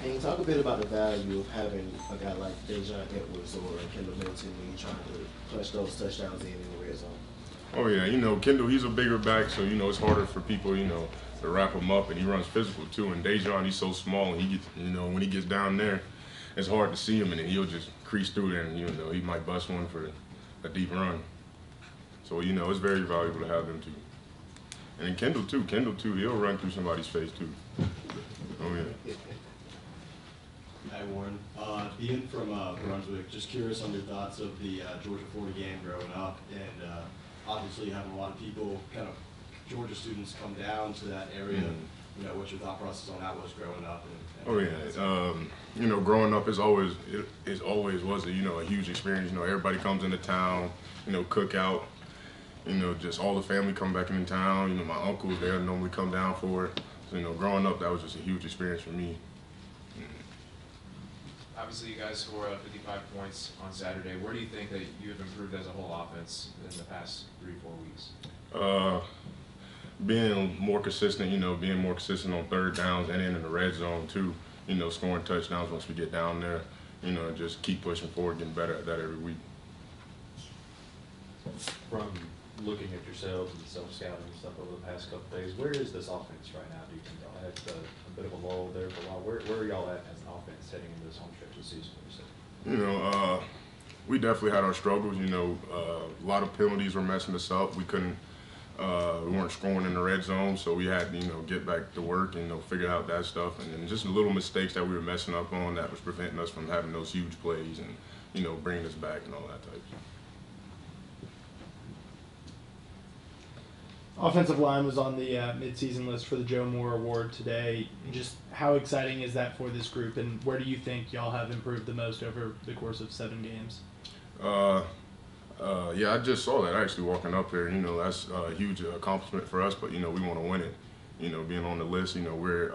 Can you talk a bit about the value of having a guy like Dejon Edwards or Kendall Milton when you're trying to clutch those touchdowns in the red zone? Oh yeah, Kendall, he's a bigger back, so it's harder for people, to wrap him up, and he runs physical too. And Dejon, he's so small, and he gets, when he gets down there, it's hard to see him, and then he'll just crease through there, and he might bust one for a deep run. So it's very valuable to have them too. And then Kendall too, he'll run through somebody's face too. Oh yeah. Hi Warren, being from Brunswick, just curious on your thoughts of the Georgia-Florida game growing up, and obviously having a lot of people, kind of Georgia students, come down to that area. What your thought process on that was growing up. Oh yeah, growing up is always was a huge experience. Everybody comes into town, cookout. Just all the family come back into town. My uncles, they normally come down for it. So, growing up, that was just a huge experience for me. Obviously, you guys scored 55 points on Saturday. Where do you think that you have improved as a whole offense in the past 3-4 weeks? Being more consistent, being more consistent on third downs and in the red zone too. Scoring touchdowns once we get down there. Just keep pushing forward, getting better at that every week. From looking at yourselves and self-scouting and stuff over the past couple of days, where is this offense right now? Do you think y'all had a bit of a lull there for a while? Where are y'all at as an offense heading into this home stretch of the season? We definitely had our struggles. A lot of penalties were messing us up. We weren't scoring in the red zone, so we had to, get back to work and, figure out that stuff. And then just little mistakes that we were messing up on that was preventing us from having those huge plays and, bringing us back and all that type of stuff. Offensive line was on the midseason list for the Joe Moore Award today. Just how exciting is that for this group, and where do you think y'all have improved the most over the course of 7 games? Yeah, I just saw that actually walking up here. That's a huge accomplishment for us, but we want to win it. Being on the list, we're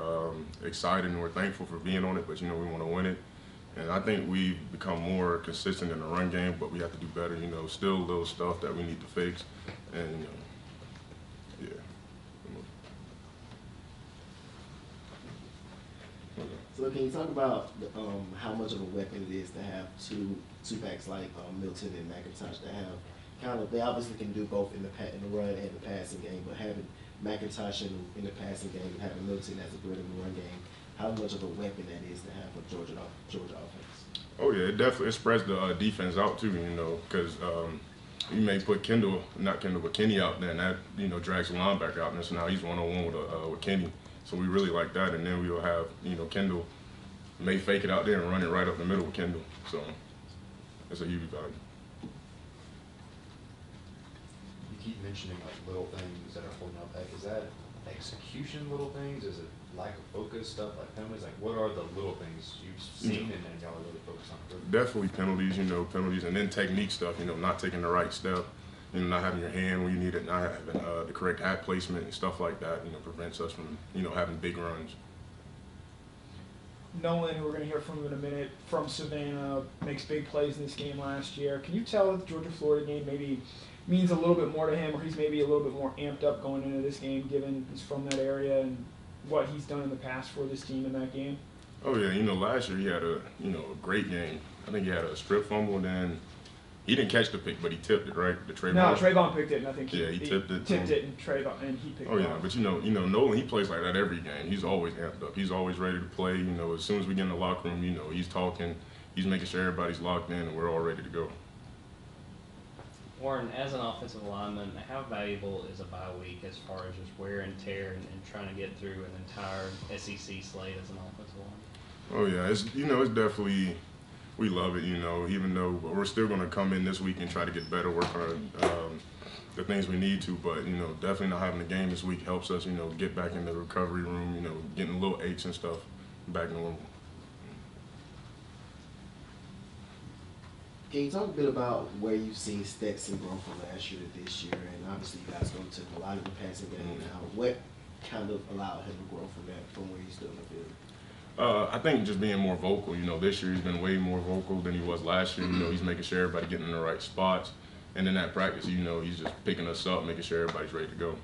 excited and we're thankful for being on it, but we want to win it. And I think we've become more consistent in the run game, but we have to do better. Still little stuff that we need to fix, and yeah. So can you talk about how much of a weapon it is to have two backs like Milton and McIntosh that have they obviously can do both in the run and the passing game, but having McIntosh in the passing game and having Milton as a threat in the run game, how much of a weapon that is to have for Georgia offense? Oh yeah, it spreads the defense out too, because you may put Kenny out there, and that drags the linebacker out, and so now he's one-on-one with Kenny. So we really like that, and then we'll have Kendall may fake it out there and run it right up the middle with Kendall. So it's a huge value. You keep mentioning like little things that are holding up back. Is that execution little things? Is it lack of focus stuff like penalties? Like what are the little things you've seen and then y'all are really focused on improving? Definitely penalties, and then technique stuff. Not taking the right step. Not having your hand when you need it, not having the correct hat placement and stuff like that, prevents us from, having big runs. Nolan, who we're going to hear from in a minute, from Savannah, makes big plays in this game last year. Can you tell that the Georgia-Florida game maybe means a little bit more to him, or he's maybe a little bit more amped up going into this game, given he's from that area and what he's done in the past for this team in that game? Oh yeah, last year he had a great game. I think he had a strip fumble, and then he didn't catch the pick, but he tipped it, right? The Trayvon. No, Trayvon picked it, and I think he tipped it. Tipped it, and he picked it. Oh yeah, but Nolan, he plays like that every game. He's always amped up. He's always ready to play. As soon as we get in the locker room, he's talking, he's making sure everybody's locked in, and we're all ready to go. Warren, as an offensive lineman, how valuable is a bye week as far as just wear and tear and trying to get through an entire SEC slate as an offensive lineman? Oh yeah, it's definitely. We love it, even though we're still going to come in this week and try to get better, work on the things we need to. But, definitely not having a game this week helps us, get back in the recovery room, getting little aches and stuff back normal. Can you talk a bit about where you've seen Stetson grow from last year to this year? And obviously you guys go to a lot of the passing game now. What kind of allowed him to grow from where he stood in the field? I think just being more vocal. This year he's been way more vocal than he was last year. He's making sure everybody getting in the right spots. And in that practice, he's just picking us up, making sure everybody's ready to go.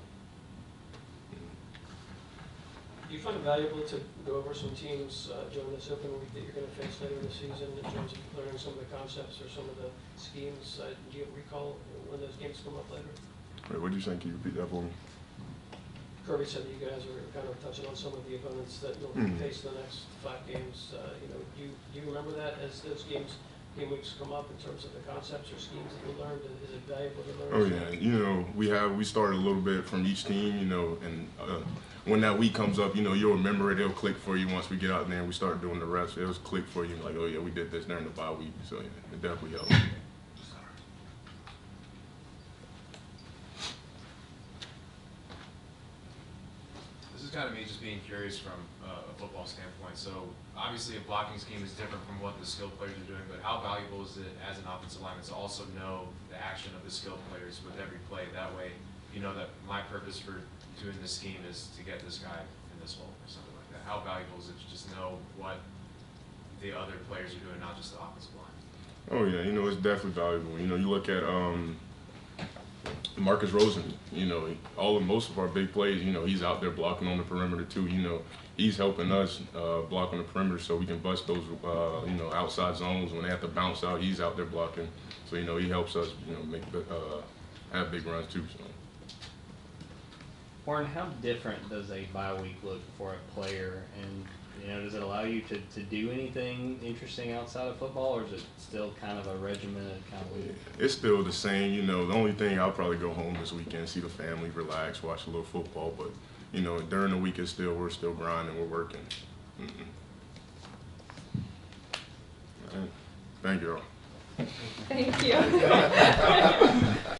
Do you find it valuable to go over some teams during this open week that you're going to face later in the season in terms of learning some of the concepts or some of the schemes? Do you recall when those games come up later? Wait, what did you say? Can you repeat that for me? Kirby said that you guys are kind of touching on some of the opponents that you'll face in the next 5 games. Do you remember that as those game weeks come up in terms of the concepts or schemes that you learned? Is it valuable to learn? Oh yeah, we started a little bit from each team, and when that week comes up, you'll remember it. It'll click for you once we get out there and we start doing the rest. It'll click for you like, oh yeah, we did this during the bye week. So yeah, it definitely helps. This is kind of me just being curious from a football standpoint. So obviously a blocking scheme is different from what the skilled players are doing, but how valuable is it as an offensive lineman to also know the action of the skilled players with every play? That way you know that my purpose for doing this scheme is to get this guy in this hole or something like that. How valuable is it to just know what the other players are doing, not just the offensive line? Oh yeah, it's definitely valuable. You look at Marcus Rosen, most of our big plays, he's out there blocking on the perimeter too. He's helping us block on the perimeter so we can bust those, outside zones. When they have to bounce out, he's out there blocking. So, he helps us, have big runs too. So. Warren, how different does a bye week look for a player? And, does it allow you to do anything interesting outside of football, or is it still kind of a regimented kind of week? It's still the same. The only thing, I'll probably go home this weekend, see the family, relax, watch a little football. But, during the week, we're still grinding, we're working. Thank you all. Thank you.